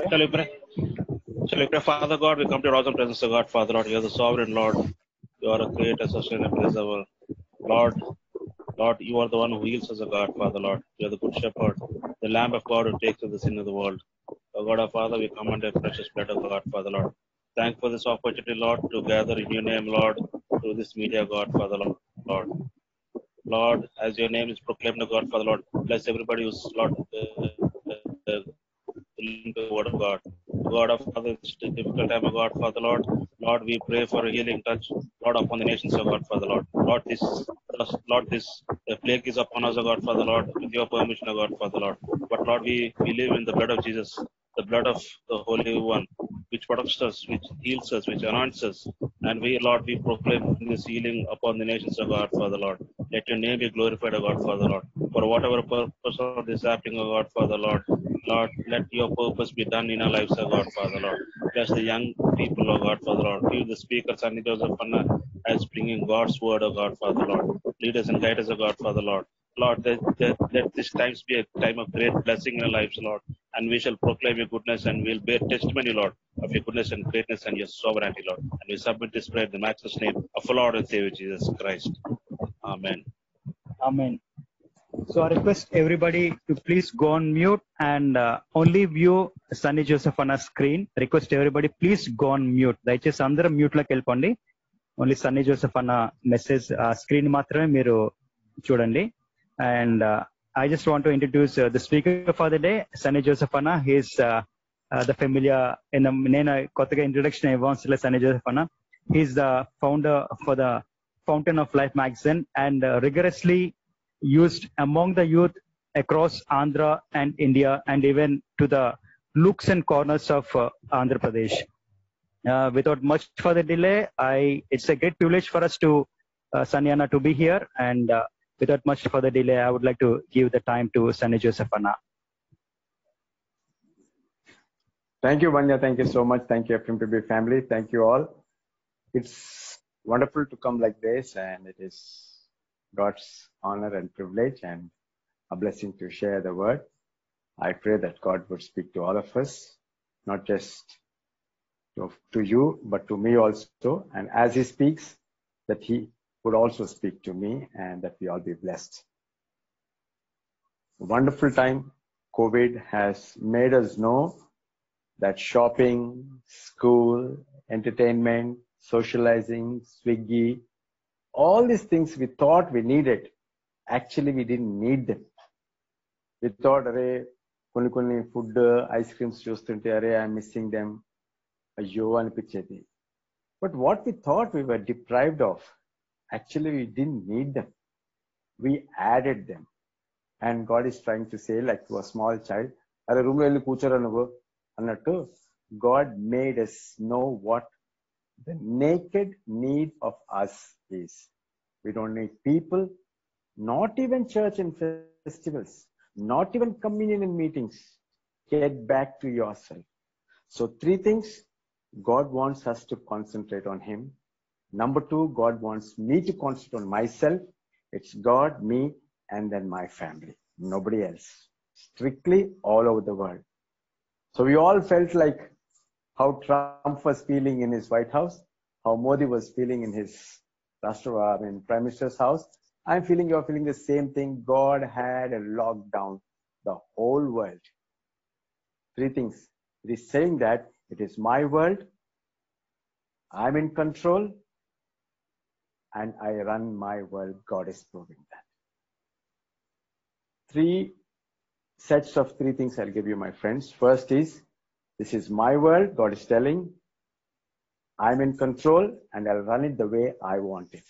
Shall we pray? Shall we pray? Father God, we come to your awesome presence, O God, Father Lord. You are the sovereign Lord. You are a creator, sustainer, preserver. Lord, Lord, you are the one who heals us, O God, Father Lord. You are the good shepherd, the Lamb of God who takes away the sin of the world. O God, our Father, we come under your precious blood, O God, Father Lord. Thank for this opportunity, Lord, to gather in your name, Lord, through this media, God, Father Lord. Lord, as your name is proclaimed, O God, Father Lord, bless everybody who's, Lord, listen to the word of God. God of Father, it's a difficult time, O God, Father Lord. Lord, we pray for a healing touch, Lord, upon the nations, O God, Father Lord. Lord, this the plague is upon us, O God, Father Lord, with your permission, O God, Father Lord. But Lord, we live in the blood of Jesus, the blood of the Holy One, which protects us, which heals us, which anoints us. And we, Lord, we proclaim this healing upon the nations, O God, Father Lord. Let your name be glorified, O God, Father Lord. For whatever purpose of this happening, O God, Father Lord. Lord, let your purpose be done in our lives, O God, Father Lord. Bless the young people, O God, Father Lord. Give the speaker, Sandy Joseph Anna, as bringing God's word, O God, Father Lord. Lead us and guide us, O God, Father Lord. Lord, let this times be a time of great blessing in our lives, Lord. And we shall proclaim your goodness and we'll bear testimony, Lord, of your goodness and greatness and your sovereignty, Lord. And we submit this prayer in the matchless name of our Lord and Savior Jesus Christ. Amen. Amen. So I request everybody to please go on mute and only view Sunny Joseph on our screen. Request everybody please go on mute. దయచేసి అందరూ mute లోకి వెళ్ళిపోండి. Only Sunny Joseph అన్న message screen మాత్రమే మీరు చూడండి. And I just want to introduce the speaker for the day, Sunny Joseph Anna. He's the familiar in the నేను కొత్తగా ఇంట్రొడక్షన్ ఇవ్వాల్సిన Sunny Joseph Anna. He's the founder for the Fountain of Life magazine and rigorously used among the youth across Andhra and India and even to the nooks and corners of Andhra Pradesh. Without much further delay, it's a great privilege for us to Sunny Anna to be here, and without much further delay, I would like to give the time to Sunny Joseph Anna. Thank you, Vanya. Thank you so much. Thank you, FMPB family. Thank you all. It's wonderful to come like this, and it is God's honor and privilege and a blessing to share the word. I pray that God would speak to all of us, not just to you, but to me also. And as he speaks, that he would also speak to me and that we all be blessed. A wonderful time. COVID has made us know that shopping, school, entertainment, socializing, Swiggy, all these things we thought we needed, actually we didn't need them. We thought, కొన్ని food, ice creams చూస్తుంటే I'm missing them. అయ్యో అనిపించేది. But what we thought we were deprived of, actually we didn't need them. We added them. And God is trying to say, like to a small child, అరే room లో వెళ్ళి కూర్చోరా నువ్వు అన్నట్టు, God made us know what the naked need of us is. We don't need people, not even church and festivals, not even communion and meetings. Get back to yourself. So 3 things. God wants us to concentrate on him. Number 2, God wants me to concentrate on myself. It's God, me, and then my family. Nobody else. Strictly all over the world. So we all felt like how Trump was feeling in his White House, how Modi was feeling in his Prime Minister's house. I'm feeling you're feeling the same thing. God had a lockdown the whole world. 3 things. It is saying that it is my world, I'm in control, and I run my world. God is proving that. 3 sets of 3 things I'll give you, my friends. First is, this is my world, God is telling. I'm in control and I'll run it the way I want it.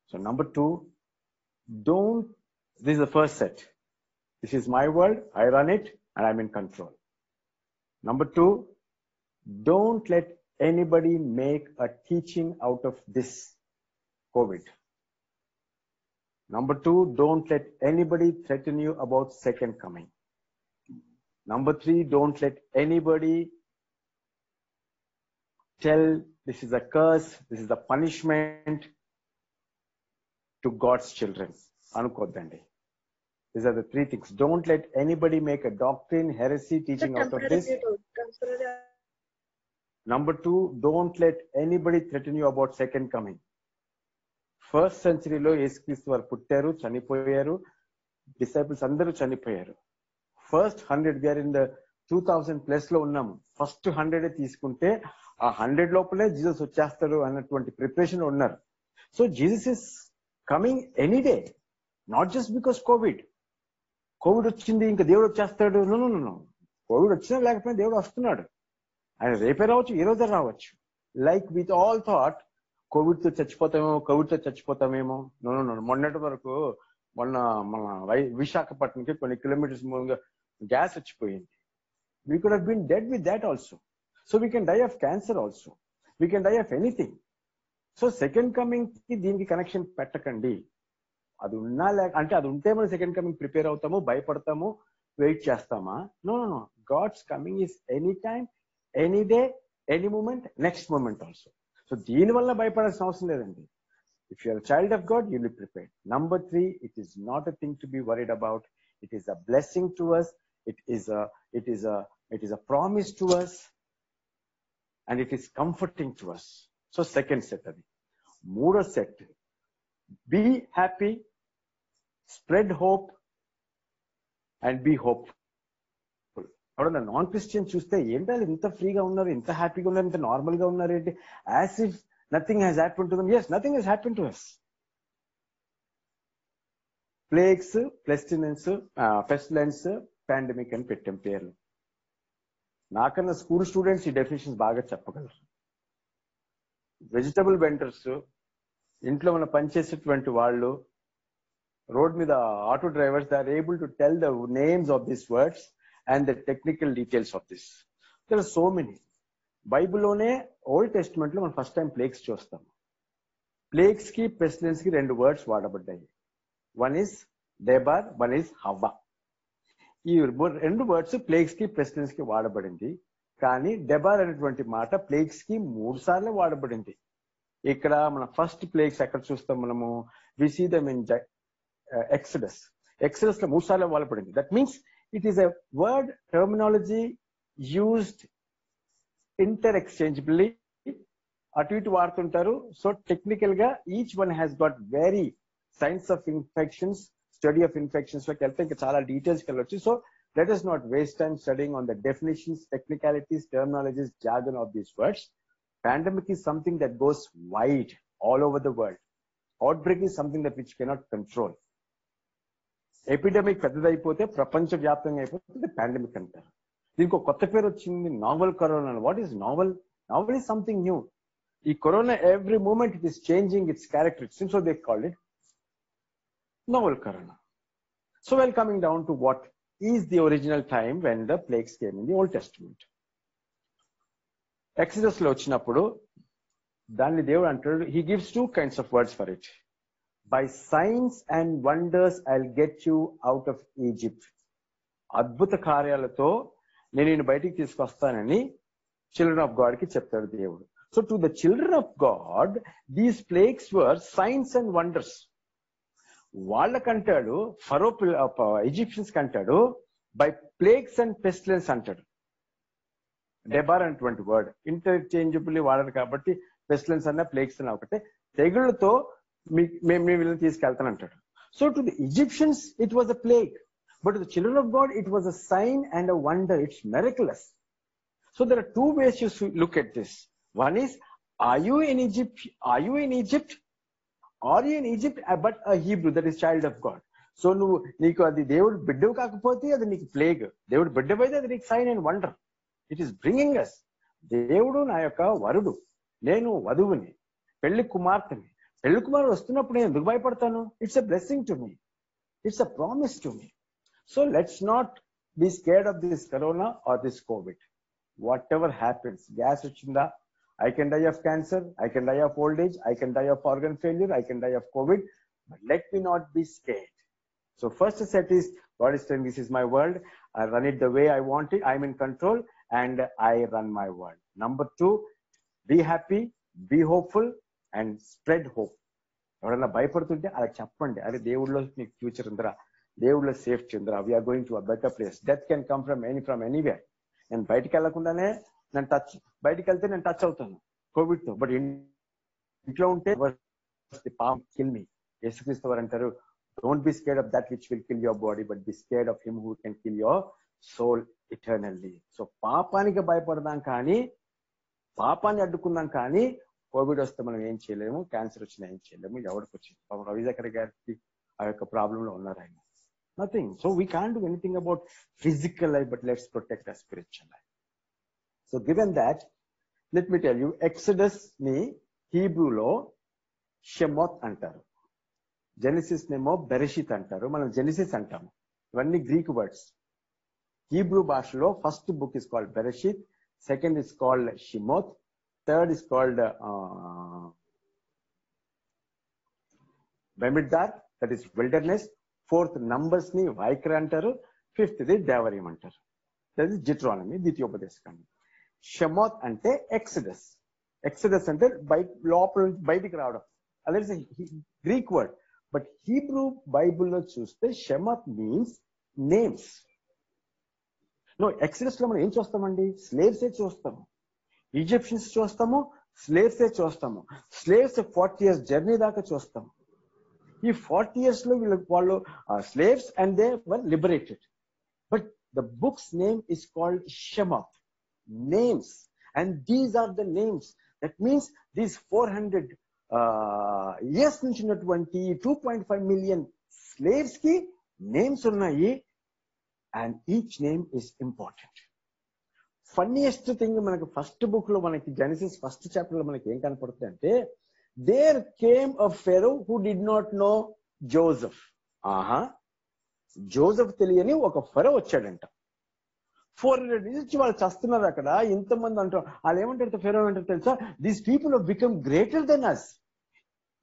So number 2, this is the first set. This is my world, I run it and I'm in control. Number 2, don't let anybody make a teaching out of this COVID. Number 2, don't let anybody threaten you about second coming. Number 3, don't let anybody tell this is a curse, this is a punishment to God's children. Anukodandi. These are the three things. Don't let anybody make a doctrine, heresy, teaching out of this. Number two, don't let anybody threaten you about second coming. First సెంచరీలో యేసుక్రీస్తు వారు పుట్టారు, చనిపోయారు, disciples అందరూ చనిపోయారు. First 100, we are in the 2000+ లో ఉన్నాము. First 100 తీసుకుంటే ఆ 100 లోపలే జీసస్ వచ్చేస్తాడు అన్నటువంటి ప్రిపరేషన్ లో ఉన్నారు. So Jesus is coming any day, not just because Covid వచ్చింది ఇంకా దేవుడు వచ్చేస్తాడు. నో, కోవిడ్ వచ్చినా లేకపోయినా దేవుడు వస్తున్నాడు. ఆయన రేపే రావచ్చు, ఈ రోజే రావచ్చు. Like with all thought Covid తో చచ్చిపోతామేమో. నో. మొన్నటి వరకు మన విశాఖపట్నంకి కొన్ని కిలోమీటర్స్ మూలంగా గ్యాస్ వచ్చిపోయింది. We could have been dead with that also. So we can die of cancer also, we can die of anything. So second coming కి దీనికి connection పెట్టకండి. అది ఉన్నా అంటే అది ఉంటే మనం సెకండ్ కమింగ్ ప్రిపేర్ అవుతాము, భయపడతాము, వెయిట్ చేస్తామా? No. God's coming is any time, any day, any moment, next moment also. So దీనివల్ల భయపడాల్సిన అవసరం లేదండి. If you are a child of God, you'll be prepared. Number 3, it is not a thing to be worried about. It is a blessing to us. It is a promise to us, and it is comforting to us. So second set adi. Moodo set, be happy, spread hope, and be hopeful. ఎవడన్నా non Christian చూస్తే ఏంటో ఇంత ఫ్రీగా ఉన్నారు, ఇంత హ్యాపీగా ఉన్నారు, ఇంత నార్మల్ గా ఉన్నారు ఏంటి, as if nothing has happened to them. Yes, nothing has happened to us. Plagues, pestilence, pandemic అని పెట్టాం పేర్లు. నాకన్నా స్కూల్ స్టూడెంట్స్ ఈ డెఫినేషన్స్ బాగా చెప్పగలరు. వెజిటబుల్ వెండర్స్, ఇంట్లో మన పనిచేసేటువంటి వాళ్ళు, రోడ్ మీద auto drivers, they are able to tell the names of this words and the technical details of this. There are so many. బైబిల్లోనే ఓల్డ్ టెస్ట్మెంట్ లో మనం ఫస్ట్ టైం ప్లేగ్స్ చూస్తాం. ప్లేగ్స్ కి పెస్టిలెన్స్ కి 2 వర్డ్స్ వాడబడ్డాయి. One is డెబార్, one is హవ్వ. ఈ 2 వర్డ్స్ ప్లేగ్స్ కి పెస్టిలెన్స్ కి వాడబడింది. కానీ డెబార్ అనేటువంటి మాట ప్లేగ్స్ కి 3 సార్లు వాడబడింది. ఇక్కడ మన ఫస్ట్ ప్లేగ్స్ ఎక్కడ చూస్తాం మనము? We see them in Exodus. Exodus లో 3 సార్లు వాడబడింది. That means it is a word terminology used interchangeably. అటు ఇటు వాడుతుంటారు. సో టెక్నికల్ గా each one has got very signs of infections, study of infections లోకి వెళ్తే ఇంకా చాలా డీటెయిల్స్ వెళ్ళొచ్చు. So let us not waste time studying on the definitions, technicalities, terminologies, jargon of these words. Pandemic is something that goes wide all over the world. Outbreak is something that which cannot control. Epidemic పెద్దదైపోతే ప్రపంచ వ్యాప్తంగా అయిపోతే pandemic అంటారు. దీనికి ఒక కొత్త పేరు వచ్చింది, novel corona. What is novel? Novel is something new. ఈ corona every moment it is changing its characteristics, so they called it novel corona. So well coming down to what is the original time when the plagues came in the Old Testament. Exodus లో వచ్చినప్పుడు దాన్ని దేవుడు అంటాడు, he gives 2 kinds of words for it. By signs and wonders I'll get you out of Egypt. అద్భుత కార్యాలతో నేను నిన్ను బయటికి తీసుకొస్తానని చిల్డ్రన్ ఆఫ్ గాడ్ కి చెప్తాడు దేవుడు. So to the children of God these plagues were signs and wonders. వాళ్ళకంటాడు, Pharaoh Egyptians కంటాడు బై ప్లేగ్స్ అండ్ పెస్టిలెన్స్ అంటాడు. డెబార్ అనేటువంటి వర్డ్ ఇంటర్చేంజబుల్లీ వాడారు కాబట్టి పెస్టిలెన్స్ అన్న ప్లేగ్స్ అన్న ఒకటే. తెగుళ్లతో మేము వీళ్ళని తీసుకెళ్తానంటాడు. So to the Egyptians it was a plague, but to the children of God it was a sign and a wonder. It's miraculous. So there are 2 ways you look at this. One is, are you in Egypt? Are you in Egypt but a Hebrew, that is child of God. So నీకు అది దేవుడు బిడ్డవు కాకపోతే అది నీకు plague, దేవుడు బిడ్డవైతే అది నీకు sign and wonder. It is bringing us. దేవుడు నా యొక్క వరుడు, నేను వధువుని, పెళ్లి కుమార్తెని. పెళ్లి కుమారుడు వస్తున్నప్పుడు నేను ఎందుకు భయపడతాను? It's a blessing to me, it's a promise to me. So let's not be scared of this corona or this COVID. Whatever happens, gas వచ్చిందా, I can die of cancer, I can die of old age, I can die of organ failure, I can die of COVID, but let me not be scared. So first set is, God is saying, this is my world, I run it the way I want it, I'm in control, and I run my world. Number 2, be happy, be hopeful, and spread hope. ఎవరన్నా భయపడుతుంటే అలా చెప్పండి, అరే దేవుడిలో నీకు future ఉందిరా, దేవుళ్ళ safe చంద్ర, we are going to a better place. Death can come from anywhere. నేను బయటికి వెళ్లకుండానే బయటికి వెళ్తే నేను టచ్ అవుతాను కోవిడ్ తో. బట్ ఇంట్లో ఉంటే పామ్ కిల్ మీ. యేసుక్రీస్తు వారు అంటారు, don't be scared of that which will kill your body, but be scared of him who can kill your soul eternally. So పాపానికి భయపడదాం కానీ, పాపాన్ని అడ్డుకుందాం కానీ, కోవిడ్ వస్తే మనం ఏం చేయలేము, క్యాన్సర్ వచ్చినా ఏం చేయలేము. ఎవరికి వచ్చింది? రవిశంకర్ గారికి ఆ యొక్క ప్రాబ్లంలో ఉన్నారు ఆయన. Nothing. So we can't do anything about physical life, but let's protect our spiritual life. So given that, let me tell you, Exodus ని హీబ్రూలో షెమోత్ అంటారు, జెనిసిస్ నేమో బెరెషిత్ అంటారు, మనం జెనిసిస్ అంటాము. ఇవన్నీ గ్రీక్ వర్డ్స్. హీబ్రూ భాషలో ఫస్ట్ బుక్ ఇస్ కాల్డ్ బెరెషిత్, second is called షెమోత్, థర్డ్ ఇస్ కాల్డ్ బెమిడ్దార్, that is wilderness. Fourth Numbers ని వైక్ర అంటారు, ఫిఫ్త్ ది దేవరీం అంటారు, దట్ ఈస్ జిట్రానమీ, ద్వితీయోపదేశకాండం. షెమోత్ అంటే ఎక్సడస్. ఎక్సడస్ అంటే లోపల నుంచి బయటికి రావడం. అదే గ్రీక్ వర్డ్. బట్ హీబ్రూ బైబుల్లో చూస్తే షెమోత్ మీన్స్ నేమ్స్. నో, ఎక్సడస్ లో మనం ఏం చూస్తామండి? స్లేవ్సే చూస్తాము, ఈజిప్షియన్స్ చూస్తాము, స్లేవ్సే చూస్తాము. స్లేవ్స్ 40 years జర్నీ దాకా చూస్తాము. ఈ 40 years లో వాళ్ళు slaves and they were liberated. But the book's name is called షెమోత్, names. And these are the names. That means these 400 years నుంచి ఉన్నటువంటి 2.5 million స్లేవ్స్ కి నేమ్స్ ఉన్నాయి. And each name is important. Funniest thing మనకి first book లో, మనకి genesis first chapter లో మనకి ఏం కనపడుతుంది అంటే, there came a Pharaoh who did not know Joseph. Joseph తెలియని ఒక ఫెరో వచ్చాడంట. 400 నుంచి వాళ్ళు చస్తున్నారు అక్కడ. ఇంతమంది అంటారు, వాళ్ళు ఏమంటారు ఫెరో అంటారు తెలుసా? These people have become greater than us.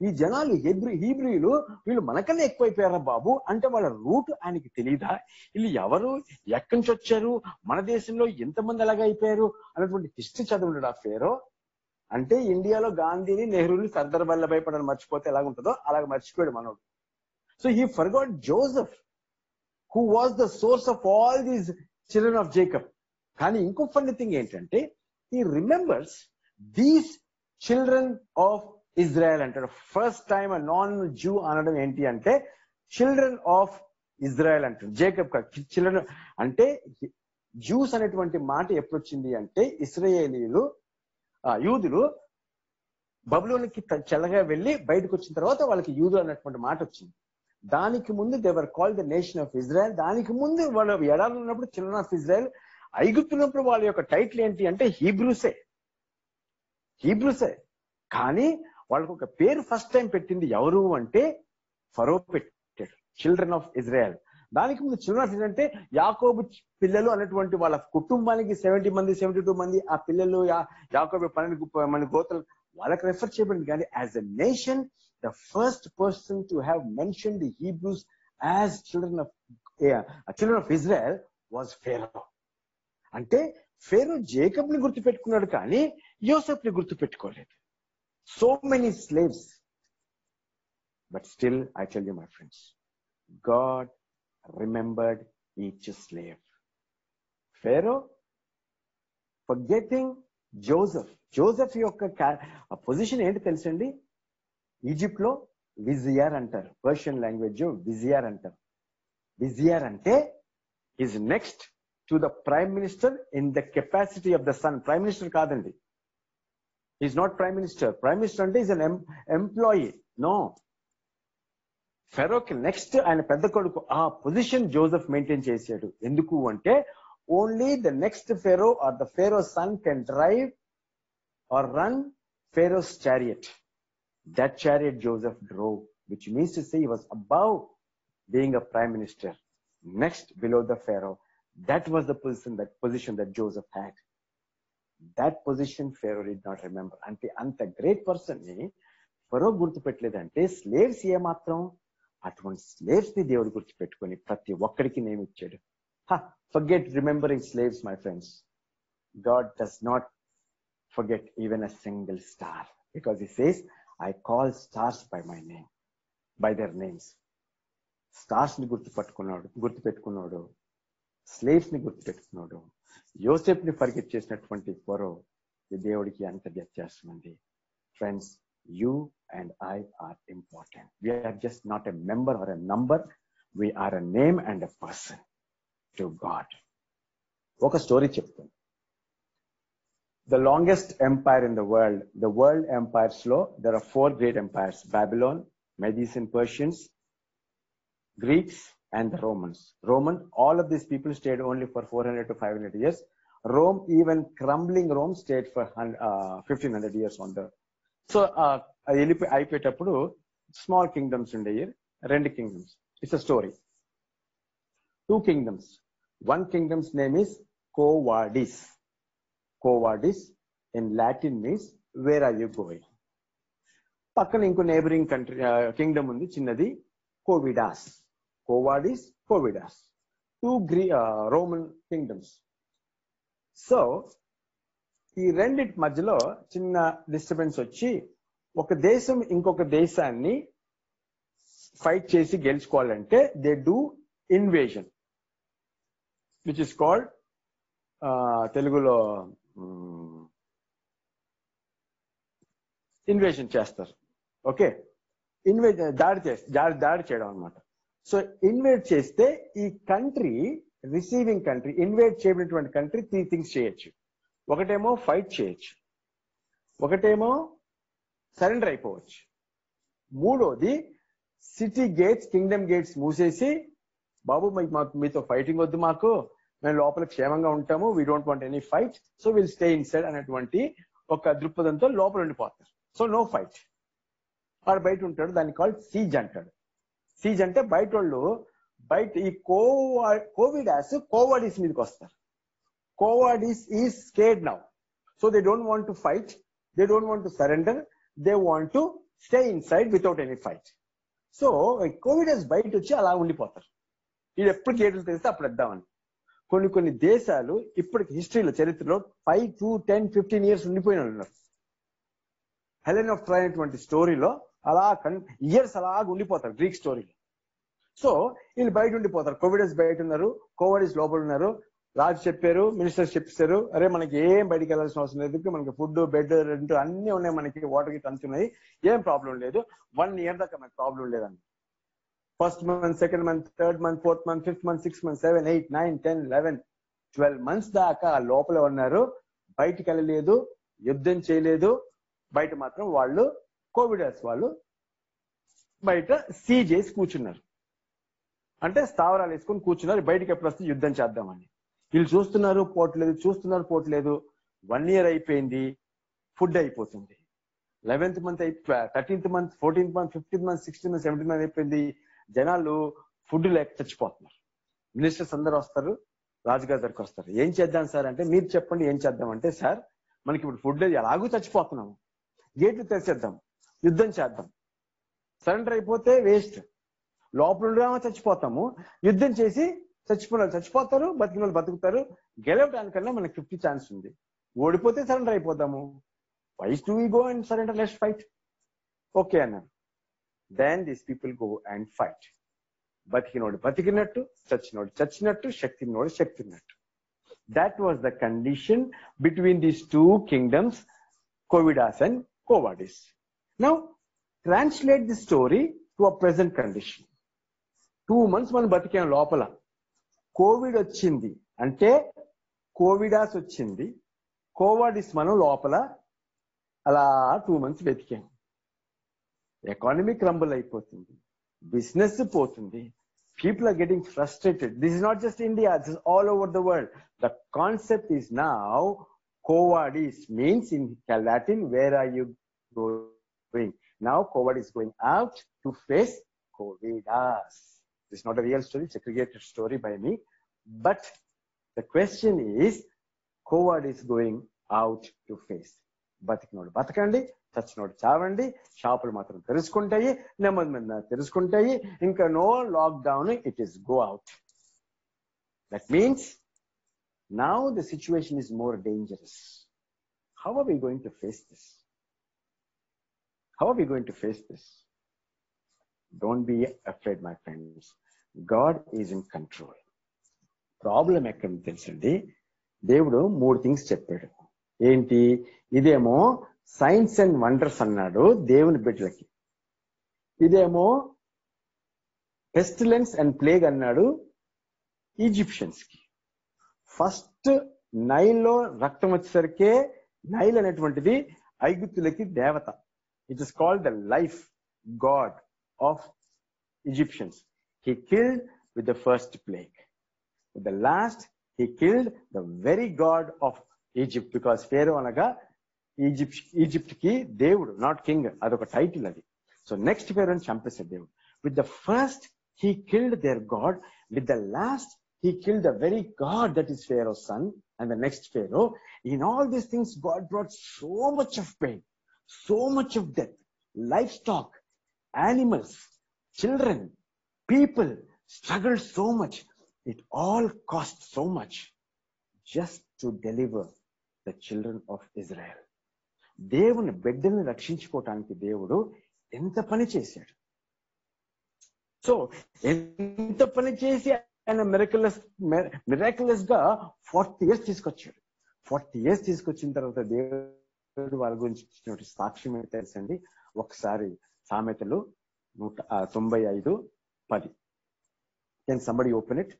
ఈ జనాలు హీబ్రీయులు వీళ్ళు మనకన్నా ఎక్కువైపోయారా బాబు అంటే, వాళ్ళ రూట్ ఆయనకి తెలియదా? వీళ్ళు ఎవరు, ఎక్కడి నుంచి వచ్చారు, మన దేశంలో ఎంతమంది అలాగే అయిపోయారు అన్నటువంటి హిస్టరీ చదువున్నాడు ఆ ఫేరో. అంటే ఇండియాలో గాంధీని, నెహ్రూని, సర్దార్ వల్లభాయ్ పటేల్ మర్చిపోతే ఎలాగ ఉంటుందో అలాగ మర్చిపోయాడు మనోడు. So he forgot Joseph who was the source of all these children of Jacob. కానీ ఇంకో ఫన్నీ థింగ్ ఏంటంటే, he remembers these children of Israel అంటాడు. ఫస్ట్ టైం నాన్ జూ అనడం ఏంటి అంటే, చిల్డ్రన్ ఆఫ్ ఇజ్రాయెల్ అంటాడు. జేకబ్ చిల్డ్రన్ అంటే, juice అనేటువంటి మాట ఎప్పుడు వచ్చింది అంటే, ఇశ్రాయేలీలు యూదులు బబులోనికి చల్లగా వెళ్ళి బయటకు వచ్చిన తర్వాత వాళ్ళకి యూదు అన్నటువంటి మాట వచ్చింది. దానికి ముందు they were called the nation of Israel. దానికి ముందు వాళ్ళు ఎడారులు ఉన్నప్పుడు చిల్డ్రన్ ఆఫ్ ఇజ్రాయెల్. ఐగుప్తున్నప్పుడు వాళ్ళ యొక్క టైటిల్ ఏంటి అంటే హీబ్రూసే. కానీ వాళ్ళకు ఒక పేరు ఫస్ట్ టైం పెట్టింది ఎవరు అంటే ఫరో పెట్టాడు, చిల్డ్రన్ ఆఫ్ ఇజ్రాయెల్. దానికి ముందు చిల్డ్రన్ ఆఫ్ ఇజ్రాయెల్ అంటే యాకోబు పిల్లలు అన్నటువంటి వాళ్ళ కుటుంబానికి 70 మంది 72 మంది ఆ పిల్లలు, యాకోబు 12 మంది గోత్రాలు వాళ్ళకి రెఫర్ చేయబడింది. కానీ as a nation, the first person to have mention the Hebrews as children of Israel was Pharaoh. అంటే ఫేరో జేకబ్ ని గుర్తు పెట్టుకున్నాడు కానీ యోసెఫ్ ని గుర్తు పెట్టుకోలేదు. So many slaves, but still I tell you my friends, God remembered each slave. Pharaoh forgetting Joseph యొక్క position ఏంటి తెలుసండి? ఈజిప్ట్ లో విజియర్ అంటారు, పర్షియన్ లాంగ్వేజ్ విజియర్ అంటారు. విజియర్ అంటే is next to the prime minister in the capacity of the son. Prime minister కాదండి, is not prime minister. Prime minister అంటే is an employee. No, ఫెరోకి next ఆయన పెద్ద కొడుకు. ఆ పొజిషన్ జోసెఫ్ మెయింటైన్ చేశాడు. ఎందుకు అంటే, only the next Pharaoh or the Pharaoh son can drive or run Pharaoh's chariot. That chariot Joseph drove, which means to say he was above being a prime minister, next below the pharaoh. That was the position that Joseph had. That position Pharaoh did not remember. అంటే అంత great person ని ఫరో గుర్తుపెట్టలేదంటే, slaves ఏమాత్రం అటువంటి slaves ని దేవుడు గుర్తుపెట్టుకొని ప్రతి ఒక్కడికి నేమ్ ఇచ్చాడు. Forget remembering slaves, my friends. God does not forget even a single star, because he says, I call stars by my name, by their names. Stars ని గుర్తుపెట్టుకున్నాడు, స్లేవ్స్ ని గుర్తుపెట్టుకున్నాడు. యోసేపుని ఫర్గెట్ చేసినటువంటి ఫరో ఈ దేవుడికి అంత వ్యత్యాసం ఉంది. Friends, you and I are important. We are just not a member or a number. We are a name and a person to God. ఒక స్టోరీ చెప్తాను. The longest empire in the world empires లో there are 4 great empires: Babylon, Medes and Persians, Greeks and the Romans. All of these people stayed only for 400 to 500 years. Rome, even crumbling Rome, stayed for 1500 years on the. So అది అయిపోయేటప్పుడు small kingdoms ఉండేవి, 2 kingdoms. It's a story. 2 kingdoms. 1 kingdom's name is కోవాడిస్. In Latin means where are you going. పక్కన ఇంకో neighbouring country kingdom ఉంది, చిన్నది, కోవిడాస్. కోవిడాస్ 2 రోమన్ కింగ్డమ్స్. సో ఈ రెండిటి మధ్యలో చిన్న డిస్టర్బెన్స్ వచ్చి ఒక దేశం ఇంకొక దేశాన్ని ఫైట్ చేసి గెలుచుకోవాలంటే they do invasion, which is called, తెలుగులో ఇన్వేజన్ చేస్తారు. ఓకే, దాడి చేయడం అనమాట. సో ఇన్వేడ్ చేస్తే ఈ కంట్రీ, రిసీవింగ్ కంట్రీ, ఇన్వేడ్ చేయబడినటువంటి కంట్రీ 3 థింగ్స్ చేయొచ్చు. ఒకటేమో ఫైట్ చేయొచ్చు, ఒకటేమో సరెండర్ అయిపోవచ్చు, మూడోది సిటీ గేట్స్, కింగ్డమ్ గేట్స్ మూసేసి, బాబు మీతో ఫైటింగ్ వద్దు, మాకు మేము లోపల క్షేమంగా ఉంటాము, we don't want any fight, so will stay inside అనేటువంటి ఒక దృక్పథంతో లోపల ఉండిపోతారు. So no fight. వాడు బయట ఉంటాడు, దాన్ని కాల్డ్ సీజ్ అంటాడు. సీజ్ అంటే బయట వాళ్ళు, బయట ఈ కోవిడాస్ మీదకి వస్తారు. Cowardice is scared now, so they don't want to fight, they don't want to surrender, they want to stay inside without any fight. So cowardice బయట వచ్చి అలా ఉండిపోతారు. ఇది ఎప్పుడు గేట్లు తెలిస్తే అప్పుడు వద్దామని. కొన్ని దేశాలు ఇప్పటికి హిస్టరీలో, చరిత్రలో 5 to 10, 15 years ఉండిపోయిన ఉన్నారు. హెలెన్ ఆఫ్ ట్రాయ్ అనేటువంటి స్టోరీలో అలా ఇయర్స్ అలా ఉండిపోతారు, గ్రీక్ స్టోరీలో. సో వీళ్ళు బయట ఉండిపోతారు. కోవిడస్ బయట ఉన్నారు, కోవిడస్ లోపల ఉన్నారు. రాజు చెప్పారు, మినిస్టర్స్ చెప్పారు, అరే మనకి ఏం బయటికి వెళ్ళాల్సిన అవసరం లేదు, మనకి ఫుడ్, బెడ్, రెంట్ అన్ని ఉన్నాయి, మనకి వాటర్ గిట్ అంతున్నాయి, ఏం ప్రాబ్లం లేదు, 1 year దాకా మనకి ప్రాబ్లం లేదండి. 1st month, 2nd month, 3rd month, 4th month, 5th month, 6th month, 7, 8, 9, 10, 11, 12 months దాకా లోపల ఉన్నారు, బయటికి వెళ్ళలేదు, యుద్ధం చేయలేదు. బయట మాత్రం వాళ్ళు కోవిడస్ వాళ్ళు బయట సీజేసి కూర్చున్నారు, అంటే స్థావరాలు వేసుకొని కూర్చున్నారు. బయటకి ఎప్పుడు వస్తే యుద్ధం చేద్దామని. వీళ్ళు చూస్తున్నారు, పోవట్లేదు. 1 year అయిపోయింది, ఫుడ్ అయిపోతుంది. 11th month 13th month, 14th month, 15th month, 16th month, 17th month అయిపోయింది. జనాలు ఫుడ్ లేక చచ్చిపోతున్నారు. మినిస్టర్స్ అందరూ వస్తారు, రాజుగారి దగ్గరికి వస్తారు. ఏం చేద్దాం సార్ అంటే, మీరు చెప్పండి ఏం చేద్దాం అంటే, సార్ మనకి ఇప్పుడు ఫుడ్ లేదు, ఎలాగూ చచ్చిపోతున్నాము, గేట్లు తెరిచేద్దాం, యుద్ధం చేద్దాం, సరెండర్ అయిపోతే వేస్ట్, లోపల ఉండగా చచ్చిపోతాము, యుద్ధం చేసి చచ్చిపోతారు, బతికిన వాళ్ళు బతుకుతారు, గెలవడానికన్నా మనకి 50 ఛాన్స్ ఉంది, ఓడిపోతే సరెండర్ అయిపోతాము, why do we go and surrender, let's fight. Okay అన్నారు. then these people go and fight. బతికినోడు బతికినట్టు, చచ్చినట్టు, శక్తినోడు శక్తినట్టు. that was the condition between these 2 kingdoms, Covidas and Covadis. now translate the story to a present condition. 2 months మనం బతికాం లోపల, Covid వచ్చింది అంటే కోవిడాస్ వచ్చింది, కోవాడిస్ మనం లోపల అలా 2 months బతికాం. ఎకానమీ క్రంబుల్ అయిపోతుంది, బిజినెస్ పోతుంది, people are getting frustrated. This is not just India, this is all over the world. The concept is now Covadis, means in Latin, where are you going? Now Covadis is going out to face Covidas. This is not a real story, it's a created story by me. But the question is, Covadis is going out to face. బతికినోడు బతకండి, చచ్చినోడు చావండి, షాపులు మాత్రం తెరుచుకుంటాయి, నెమ్మది మీద తెరుచుకుంటాయి, ఇంకా no lockdown, it is go out. That means now the situation is more dangerous. How are we going to face this? How are we going to face this? Don't be afraid, my friends. God is in control. Problem ఎక్కడ తెలుసండి, దేవుడు 3 things చెప్పాడు. ఏంటి? ఇదేమో science and wonders అన్నాడు దేవుని బిడ్డలకి, ఇదేమో పెస్టిలెన్స్ అండ్ ప్లేగ్ అన్నాడు ఈజిప్షియన్స్ కి. ఫస్ట్ నైల్లో రక్తం వచ్చేసరికే, నైల్ అనేటువంటిది ఐగుప్తులకి దేవత. It is called the life god of Egyptians. He killed with the first plague. With the last he killed the very god of Egypt, because Pharaoh అనగా Egypt కి దేవుడు, నాట్ కింగ్, అదొక టైటిల్ అది. So next ఫేరోని చంపేశాడు దేవుడు. With the first he killed their god, with the last he killed the very god that is Pharaoh's son, and the next Pharaoh. In all these things God brought so much of pain, so much of death. Livestock, animals, children, people struggled so much. It all cost so much just to deliver the children of Israel. దేవుని బిడ్డల్ని రక్షించుకోవటానికి దేవుడు ఎంత పని చేశాడు. So ఎంత పని చేసి ఆయన మిరాక్యులస్ గా 40 years తీసుకొచ్చాడు. 40 years తీసుకొచ్చిన తర్వాత దేవుడు వాళ్ళ గురించి ఇచ్చినటువంటి సాక్ష్యం ఏంటి తెలుసండి? ఒకసారి సామెతలు 95:10. Can somebody open it?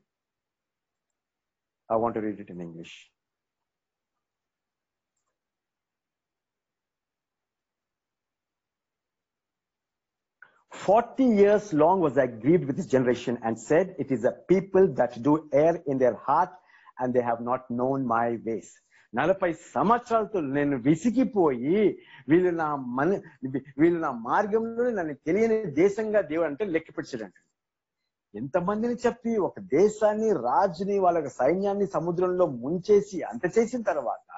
I want to read it in English. 40 years long was I grieved with this generation, and said, it is a people that do err in their heart, and they have not known my ways. 40 సంవత్సరాలతో నేను విసిగిపోయి, వీళ్ళు నా మార్గంలో నన్ను తెలియని దేశంగా దేవుడు అంటే లెక్క పెట్టాడంట. ఎంతమందిని చెప్పి ఒక దేశాన్ని, రాజుని, వాళ్ళ సైన్యాన్ని సముద్రంలో ముంచేసి అంత చేసిన తర్వాత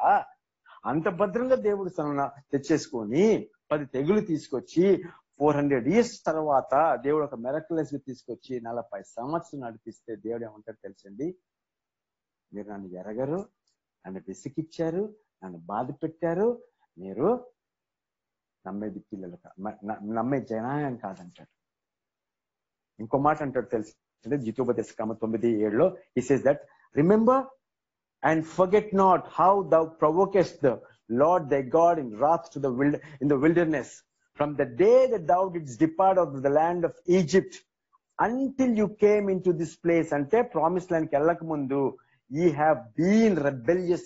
అంత భద్రంగా దేవుడు తెచ్చేసుకొని 10 తెగులు తీసుకొచ్చి 400 years తర్వాత దేవుడు ఒక మిరక్యులస్ తీసుకొచ్చి 40 సంవత్సరాలు నడిపిస్తే దేవుడు ఏమంటారు తెలుసండి? మీరు నన్ను ఎరగరు, నన్ను విసిగిచ్చారు, నన్ను బాధ పెట్టారు, మీరు నమ్మేది పిల్లలు నమ్మే జనాన్ని కాదంటాడు. ఇంకో మాట అంటాడు తెలుసు, ద్వితోపదేశకాండం 9:7 he says that, remember and forget not how thou provokest the Lord thy God in wrath to in the wilderness, from the day that thou didst depart out of the land of Egypt until you came into this place. Ante promised land ki ellaka mundu ye have been rebellious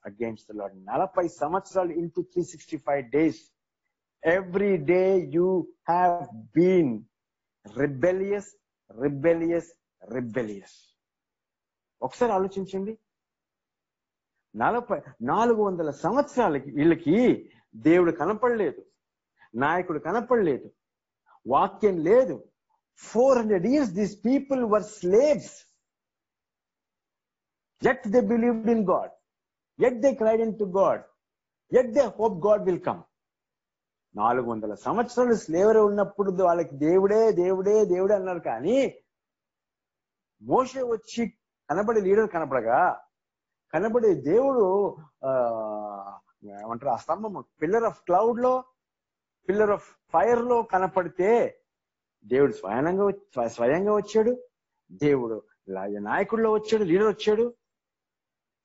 against the Lord. 40 samvatsaralu into 365 days, every day you have been rebellious. ఒకసారి ఆలోచించండి. 400 సంవత్సరాలకి వీళ్ళకి దేవుడు కనపడలేదు, నాయకుడు కనపడలేదు, వాక్యం లేదు. 400 years these people were slaves, yet they believed in God, yet they cried into God, yet they hoped God will come. 400 సంవత్సరాలు స్లేవరీ ఉన్నప్పుడు వాళ్ళకి దేవుడే దేవుడే దేవుడే అన్నారు. కానీ మోషే వచ్చి కనబడే లీడర్ కనబడే దేవుడు ఏమంటారు, ఆ స్తంభం పిల్లర్ ఆఫ్ క్లౌడ్ లో, పిల్లర్ ఆఫ్ ఫైర్ లో కనపడితే దేవుడు స్వయంగా వచ్చాడు. దేవుడు నాయకుల్లో వచ్చాడు, లీడర్ వచ్చాడు.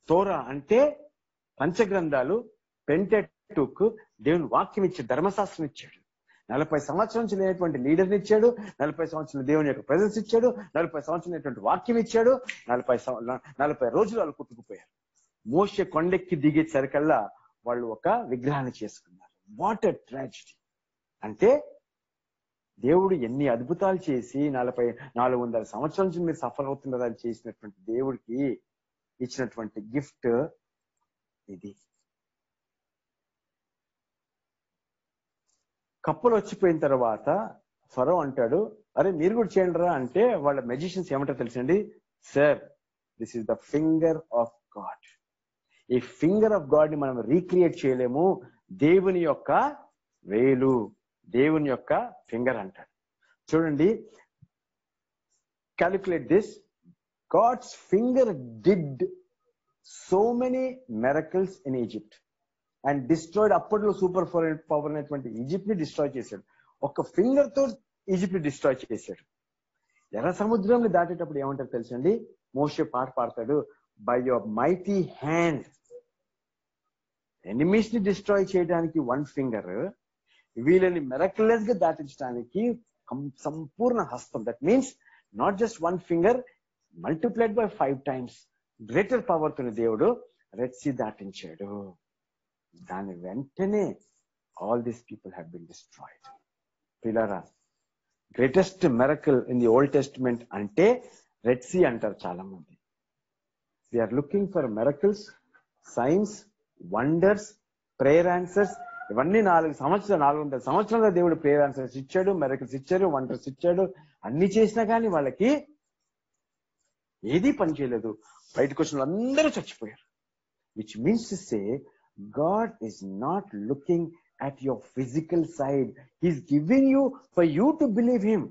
తోరా అంటే పంచగ్రంథాలు, పెంటెటుక్, దేవుని వాక్యం ఇచ్చాడు, ధర్మశాస్త్రం ఇచ్చాడు. 40 సంవత్సరాల నుంచి లేనటువంటి లీడర్ని ఇచ్చాడు, 40 సంవత్సరాలు దేవుని యొక్క ప్రెజెన్స్ ఇచ్చాడు, 40 సంవత్సరాలు లేనటువంటి వాక్యం ఇచ్చాడు. 40 రోజులు వాళ్ళు కుట్టుకుపోయారు. మోషే కొండెక్కి దిగేసరికల్లా వాళ్ళు ఒక విగ్రహాన్ని చేసుకున్నారు. What a tragedy! అంటే దేవుడు ఎన్ని అద్భుతాలు చేసి 400 సంవత్సరాల నుంచి మీరు సఫర్ అవుతున్నారని చేసినటువంటి దేవుడికి ఇచ్చినటువంటి గిఫ్ట్ ఇది. కప్పలు వచ్చిపోయిన తర్వాత ఫరో అంటాడు, అరే మీరు కూడా చేయండి రా అంటే, వాళ్ళ మెజిషియన్స్ ఏమంటారు తెలుసండి? Sir, this is the finger of God. ఈ ఫింగర్ ఆఫ్ గాడ్ ని మనం రీక్రియేట్ చేయలేము. దేవుని యొక్క వేలు, దేవుని యొక్క ఫింగర్ అంటాడు. చూడండి, calculate this. God's finger did so many miracles in Egypt and destroyed, అప్పట్లో సూపర్ పవర్ అనేటువంటి ఈజిప్ట్ ని డిస్ట్రాయ్ చేశాడు. ఒక ఫింగర్ తో ఈజిప్ట్ ని డిస్ట్రాయ్ చేశాడు. ఎర్ర సముద్రంలో దాటేటప్పుడు ఏమంటారు తెలుసండి? మోషే పాట పాడతాడు, by your mighty hand. Enemies ని డిస్ట్రాయ్ చేయడానికి 1 ఫింగర్, వీళ్ళని మెరక్యులస్ గా దాటించడానికి సంపూర్ణ హస్తం. That means not just 1 finger multiplied by 5 times. Greater power తో దేవుడు రెడ్ సీ దాటించాడు. దాని వెంటనే all these people have been destroyed. పిల్లరా, greatest miracle in the Old Testament అంటే రెడ్ సీ అంటారు చాలా మంది. We are looking for miracles, signs, wonders, prayer answers. ఇవన్నీ 400 సంవత్సరాల దేవుడు ప్రేయర్ ఆన్సర్స్ ఇచ్చాడు, మెరకల్స్ ఇచ్చాడు, వండర్స్ ఇచ్చాడు. అన్ని చేసినా కానీ వాళ్ళకి ఏదీ పని చేయలేదు. బయటకు వచ్చిన వాళ్ళందరూ చచ్చిపోయారు. Which means to say God is not looking at your physical side. He's giving you for you to believe him.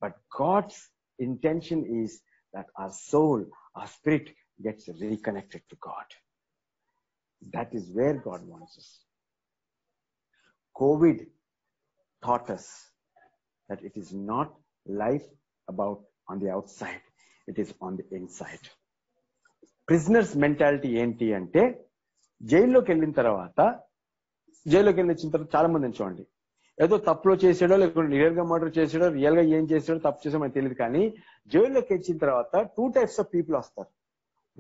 But God's intention is that our soul, our spirit gets reconnected to God. That is where God wants us. COVID taught us that it is not life about on the outside. It is on the inside. Prisoners mentality ఏంటి అంటే, జైల్లోకి వెళ్ళిన తర్వాత చాలా మందిని చూడండి, ఏదో తప్పులో చేసాడో లేకుంటే రియల్ గా మర్డర్ చేసాడో, రియల్ గా ఏం చేసాడో తప్పు చేసాడో మనకు తెలియదు. కానీ జైల్లోకి వచ్చిన తర్వాత 2 types ఆఫ్ పీపుల్ వస్తారు.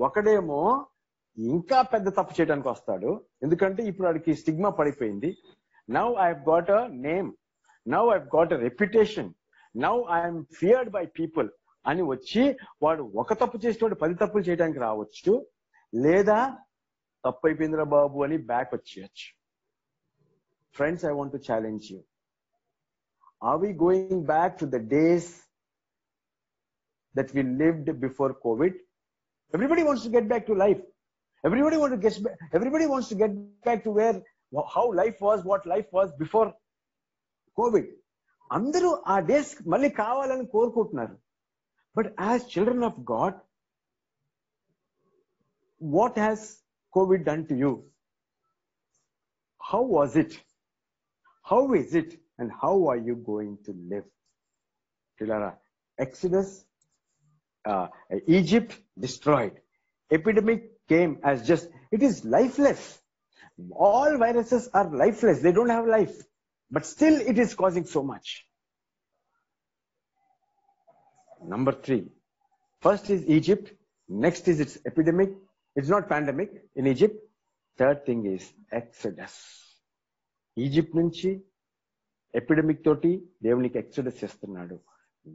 ఒకడేమో ఇంకా పెద్ద తప్పు చేయడానికి వస్తాడు, ఎందుకంటే ఇప్పుడు వాడికి స్టిగ్మా పడిపోయింది. Now I have got a name, now I have got a reputation, now I'm feared by people అని వచ్చి వాడు ఒక తప్పు చేసేవాడు 10 తప్పులు చేయడానికి రావచ్చు, లేదా తప్పు అయిపోయిందిరా బాబు అని బ్యాక్ వచ్చేయచ్చు. Friends, I want to challenge you. Are we going back to the days that we lived before COVID? Everybody wants to get back to life. Everybody wants to get back to how life was, what life was before COVID. అందరూ ఆ days మళ్ళీ కావాలని కోరుకుంటున్నారు. But as children of God, what has COVID done to you? How was it? How is it? And how are you going to live? Exodus, Egypt destroyed. Epidemic came as just, it is lifeless. All viruses are lifeless. They don't have life. But still it is causing so much. Number 3. First is Egypt. Next is its epidemic. It's not pandemic in Egypt. Third thing is Exodus. Egypt నుంచి epidemic తోటి దేవునికి exodus చేస్తున్నాడు.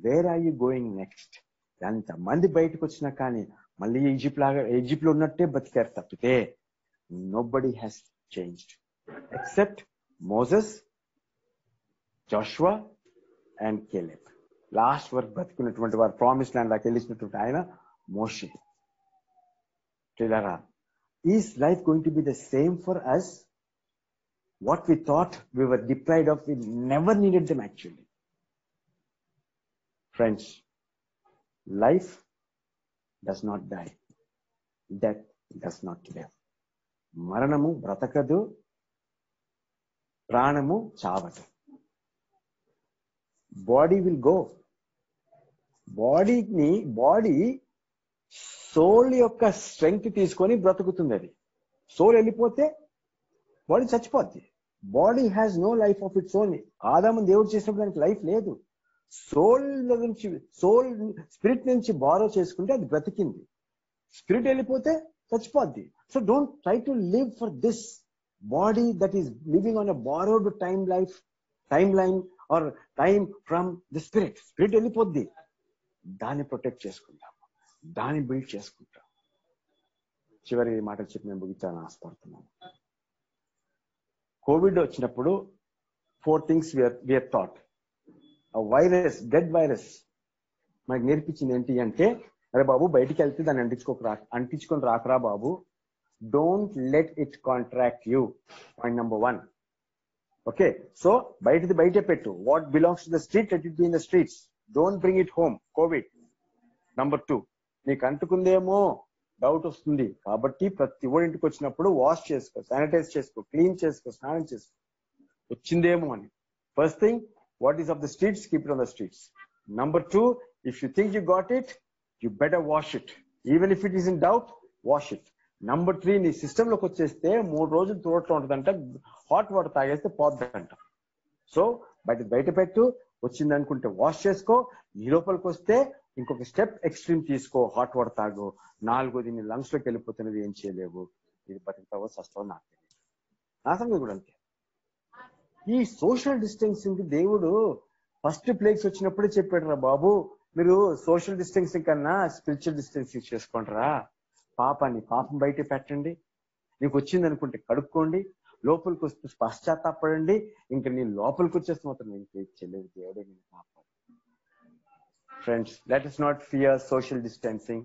Where are you going next? ఎంతమంది బయటకు వచ్చినా కానీ మళ్ళీ Egypt లో ఉన్నట్టే బతికారు తప్పితే nobody has changed except Moses, Joshua and Caleb. Last వరకు బతికున్నటువంటి వారు, ప్రామిస్ ల్యాండ్ లాగా వెళ్ళినటువంటి ఆయన మోషే. Is life going to be the same for us? What we thought we were deprived of, we never needed them actually. Friends, life does not die. Death does not live. Maranamu bratakadu, pranamu chavadu. Body will go. Body soul yokka strength తీసుకొని బ్రతుకుతుంది. అది soul వెళ్ళిపోతే body చచ్చిపోద్ది. Body has no life of its own. ఆదాము దేవుడు చేసినప్పుడు దానికి life లేదు. Soul spirit నుంచి బారో చేసుకుంటే అది బ్రతికింది. స్పిరిట్ వెళ్ళిపోతే చచ్చిపోద్ది. So don't try to live for this body that is living on a borrowed time line or time from the spirit. Spirit వెళ్ళిపోద్ది. దాన్ని ప్రొటెక్ట్ చేసుకుంటాం, దాన్ని బిల్డ్ చేసుకుంటాం. చివరి మాటలు చెప్పి నేను ముగించాలని ఆశపడుతున్నాను. కోవిడ్ వచ్చినప్పుడు 4 things we are taught. A virus, dead virus మనకు నేర్పించింది ఏంటి అంటే, అరే బాబు బయటికి వెళ్తే దాన్ని అంటించుకొని రాకరా బాబు. Don't let it contract you. Point number 1. Okay, so బయటే పెట్టు. What belongs to the street, let it be in the streets. Don't bring it home. COVID. Number 2, నీకు అంటుకుందేమో డౌట్ వస్తుంది కాబట్టి ప్రతి ఇంటికి వచ్చినప్పుడు వాష్ చేసుకో, శానిటైజ్ చేసుకో, క్లీన్ చేసుకో, స్నానం చేసుకో, వచ్చిందేమో అని. First thing, what is of the streets, keep it on the streets. Number 2, If you think you got it, you better wash it. Even if it is in doubt, wash it. Number 3, నీ సిస్టంలోకి వచ్చేస్తే 3 రోజులు తోటలో ఉంటుందంట, hot water తాగేస్తే పోద్దంట. So బయట పెట్టు, వచ్చింది అనుకుంటే wash చేసుకో. ఈ లోపలికి వస్తే ఇంకొక స్టెప్ ఎక్స్ట్రీమ్ తీసుకో, హాట్ వాటర్ తాగు. 4ది నీ లంగ్స్ లోకి వెళ్ళిపోతున్నది, ఏం చేయలేవు. ఇది బతుకుతావో సస్తావో నాకు తెలియదు. నా సంగతి కూడా అంతే. ఈ సోషల్ డిస్టెన్సింగ్ దేవుడు ఫస్ట్ ప్లేగ్స్ వచ్చినప్పుడే చెప్పాడు రా బాబు, మీరు సోషల్ డిస్టెన్సింగ్ కన్నా స్పిరిచువల్ డిస్టెన్సింగ్ చేసుకోండిరా. పాపం బయట పెట్టండి. నీకు వచ్చింది అనుకుంటే కడుక్కోండి, లోపలికి వస్తూ పశ్చాత్తాపడండి. ఇంకా నీ లోపలికి వచ్చేస్తే మాత్రం ఇంకేం చేయలేదు, దేవుడే నేను కాపాడు. Friends, let us not fear social distancing.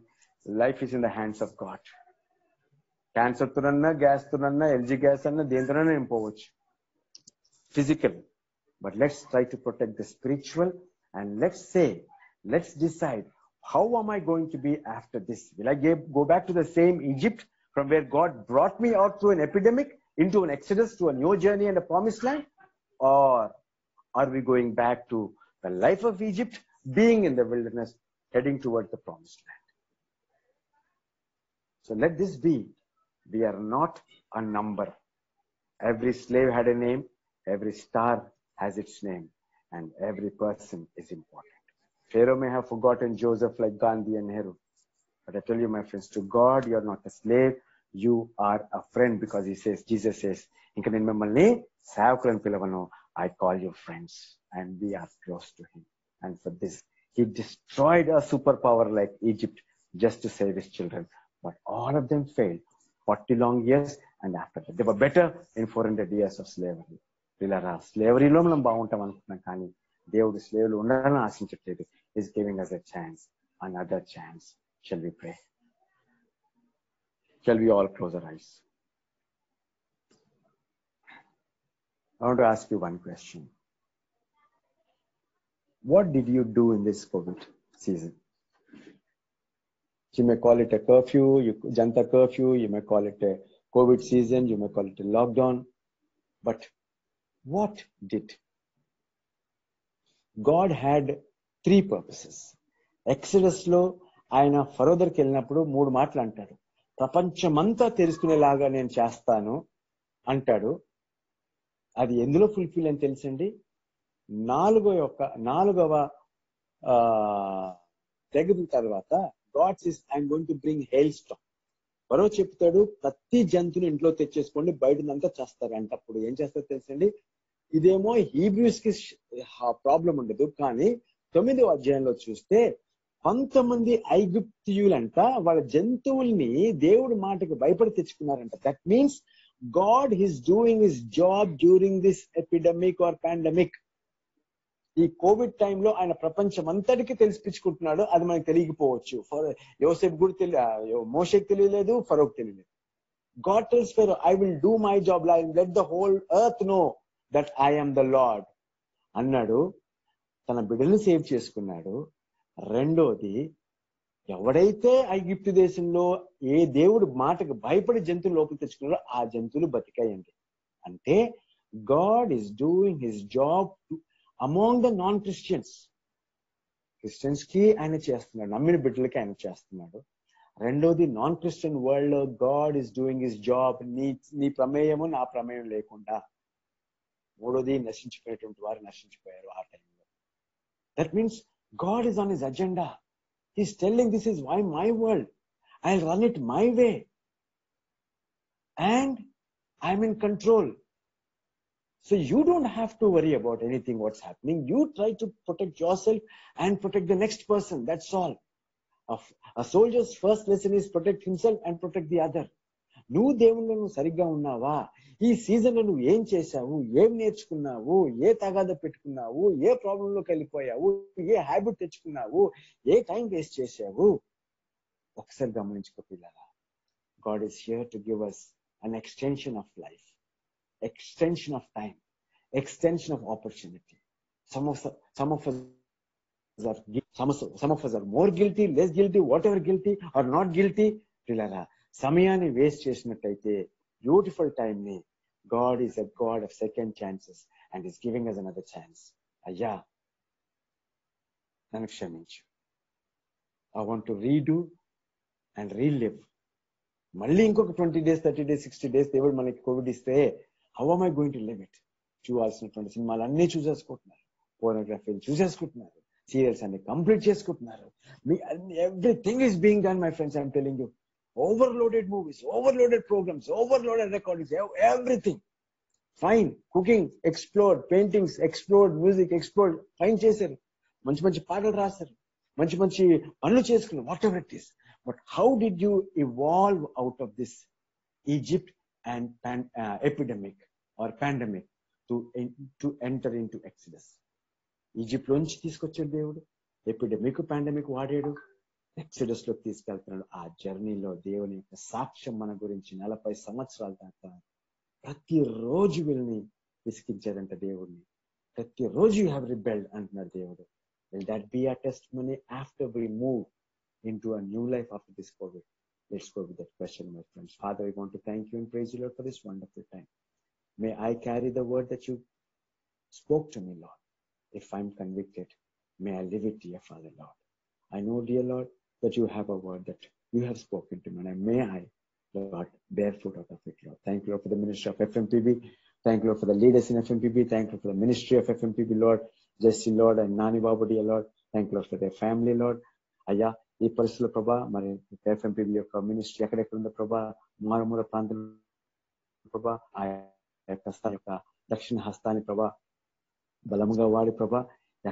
Life is in the hands of God. Cancer తోనన్నా, గ్యాస్ తోనన్నా, ఎల్జీ గ్యాస్ అన్నా, దేనితోనన్నా నేను పోవచ్చు physical. But let's try to protect the spiritual, and let's decide, how am I going to be after this? Will I go back to the same Egypt from where God brought me out through an epidemic into an exodus to a new journey and a promised land? Or are we going back to the life of Egypt, being in the wilderness, heading towards the promised land? So let this be. We are not a number. Every slave had a name, every star has its name, and every person is important. Pharaoh may have forgotten Joseph like Gandhi and Nehru, but I tell you, my friends, to God, you are not a slave, you are a friend, because Jesus says, inka nenu mimmalni సేవకులను పిలవను, I call you friends, and we are close to him. And for this, he destroyed a superpower like Egypt just to save his children, but all of them failed. 40 long years, and after that they were better in 400 years of slavery. పిల్లరా, స్లేవరీలో మనం బాగుంటాం అనుకుంటున్నాం, కానీ దేవుడు స్లేవ్లు ఉండాలని ఆశించట్లేదు. Is giving us a chance, another chance. Shall we pray? Shall we all close our eyes? I want to ask you one question. What did you do in this COVID season? You may call it a curfew, Janta curfew, you may call it a COVID season, you may call it a lockdown, but what did? God had 3 purposes. Exodus లో ఆయన ఫరో దగ్గరికి వెళ్ళినప్పుడు 3 మాటలు అంటాడు. ప్రపంచమంతా తెలుసుకునేలాగా నేను చేస్తాను అంటాడు. అది ఎందులో ఫుల్ఫిల్ అని తెలుసండి? 4వ తెగులు తర్వాత God says, I'm going to bring hailstorm. ఫరో చెప్తాడు, ప్రతి జంతువుని ఇంట్లో తెచ్చేసుకోండి, బయటనంతా చేస్తారు అంటే. అప్పుడు ఏం చేస్తారు తెలుసండి? ఇదేమో హీబ్రూస్ కి ప్రాబ్లం ఉండదు, కానీ 9వ అధ్యాయంలో చూస్తే 100 మంది ఐగుప్తియులంట వాళ్ళ జంతువుల్ని దేవుడి మాటకు భయపడి తెచ్చుకున్నారంట. That means God is doing his job during this epidemic or pandemic. ఈ కోవిడ్ టైంలో ఆయన ప్రపంచం అంతటికి తెలిసిపించుకుంటున్నాడు. అది మనకు తెలియకపోవచ్చు. యోసేపు కూడా మోషేకి తెలియలేదు, ఫరోకి తెలియలేదు. God tells Pharaoh, I will do my job, I will let the whole earth know that I am the Lord అన్నాడు. తన బిడ్డల్ని సేవ్ చేసుకున్నాడు. రెండోది, ఎవడైతే ఐగుప్తు దేశంలో ఏ దేవుడు మాటకు భయపడి జంతువులు లోపలికి తెచ్చుకున్నారో ఆ జంతువులు బతికాయండి. అంటే God is doing his job among the non-Christians. Christians కి ఆయన చేస్తున్నాడు, నమ్మిన బిడ్డలకి ఆయన చేస్తున్నాడు. రెండోది, నాన్ క్రిస్టియన్ వరల్డ్ లో God is doing his job, నీ ప్రమేయము నా ప్రమేయం లేకుండా. మూడోది, నశించిపోయేటువంటి వారు నశించిపోయారు ఆ టైంలో. That means God is on his agenda. He's telling, this is my world, I will run it my way and I'm in control. So you don't have to worry about anything what's happening. You try to protect yourself and protect the next person. That's all. A soldier's first lesson is protect himself and protect the other. నువ్వు దేవుళ్ళలో నువ్వు సరిగ్గా ఉన్నావా? ఈ season లో నువ్వు ఏం చేశావు, ఏం నేర్చుకున్నావు, ఏ తగాద పెట్టుకున్నావు, ఏ ప్రాబ్లంలోకి వెళ్ళిపోయావు, ఏ హ్యాబిట్ తెచ్చుకున్నావు, ఏ టైం వేస్ట్ చేశావు, ఒకసారి గమనించుకో పిల్లలా. God is here to give us an extension of life, extension of time, extension of opportunity. Some of us are more guilty, less guilty, whatever guilty or not guilty. పిల్లరా, సమయాన్ని waste చేసినట్టయితే beautiful time ని, God is a God of second chances and is giving us another chance. అయ్యా, నన్ను క్షమించు, I want to redo and relive. మళ్ళీ ఇంకొక 20 days 30 days 60 days దేవుడు మనకి కోవిడ్ ఇస్తే how am I going to live it? చూడాల్సినటువంటి సినిమాలు అన్నీ చూసేసుకుంటున్నారు, పోర్నోగ్రఫీని చూసేసుకుంటున్నారు, సీరియల్స్ అన్ని కంప్లీట్ చేసుకుంటున్నారు. Everything is being done my friends, I'm telling you. Overloaded movies, overloaded programmes, overloaded recordings, everything fine. Cooking explore, paintings explore, music explore, fine చేశారు, మంచి మంచి పాటలు రాస్తారు, మంచి మంచి పనులు చేసుకున్నారు, whatever it is. But how did you evolve out of this Egypt and epidemic or pandemic to enter into Exodus? Egypt లోంచి తీసుకొచ్చాడు దేవుడు, ఎపిడమిక్ పాండమిక్ వాడాడు, ఎక్సడస్ లోకి తీసుకెళ్తున్నాడు. ఆ జర్నీలో దేవుని యొక్క సాక్ష్యం మన గురించి 40 సంవత్సరాల దాకా ప్రతిరోజు వీళ్ళని విసిగించాడంట దేవుడిని. ప్రతిరోజు యూ హ్యావ్ రిబెల్డ్ అంటున్నాడు దేవుడు. Will that be a testimony after we move into a new life after this COVID? Let's go with that question, my friends. Father, we want to thank you and praise you, Lord, for this wonderful time. May I carry the word that you spoke to me, Lord. If I'm convicted, may I live it, dear Father, Lord. I know, dear Lord, that you have a word that you have spoken to me, and may I, Lord, bear fruit out of it, Lord. Thank you, Lord, for the ministry of FMPB. Thank you, Lord, for the leaders in FMPB. Thank you for the ministry of FMPB, Lord. Jesse, Lord, and Nani Babu, dear Lord. Thank you, Lord, for their family, Lord. అయ్యా, ఈ పరిస్థితుల ప్రభా, మరి ఎఫ్ఎంపీబీ యొక్క ministry ఎక్కడెక్కడ ఉందో ప్రభా, మారుమూల ప్రాంతం ప్రభా, ఆ యొక్క దక్షిణ హస్తాన్ని ప్రభా బలముగా వాడి ప్రభా,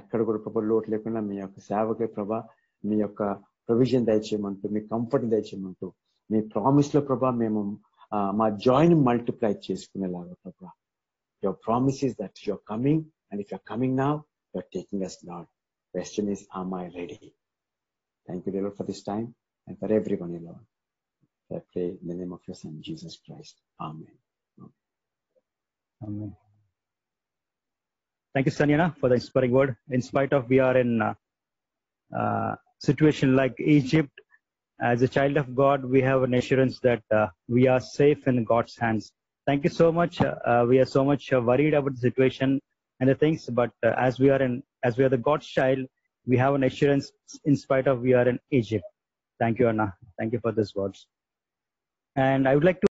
ఎక్కడ కూడా ప్రభా లోటు లేకుండా మీ యొక్క సేవకే ప్రభా మీ యొక్క ప్రొవిజన్ దయచేయమంటూ, మీ కంఫర్ట్ దయచేయమంటూ, మీ ప్రామిస్ లో ప్రభా మేము మా జాయిన్ మల్టిప్లై చేసుకునేలాగా ప్రభా. Your promise is that your coming, and if your coming now your taking us, Lord. Question is, am I ready? Thank you, dear Lord, for this time and for everyone, Lord. I pray in the name of your Son, Jesus Christ. Amen. Amen. Thank you, Sanyana, for the inspiring word. In spite of we are in situation like Egypt, as a child of God, we have an assurance that we are safe in God's hands. Thank you so much. We are so much worried about the situation and the things, but as we are the God's child, we have an assurance in spite of we are in Egypt. Thank you, Anna. Thank you for these words. And I would like to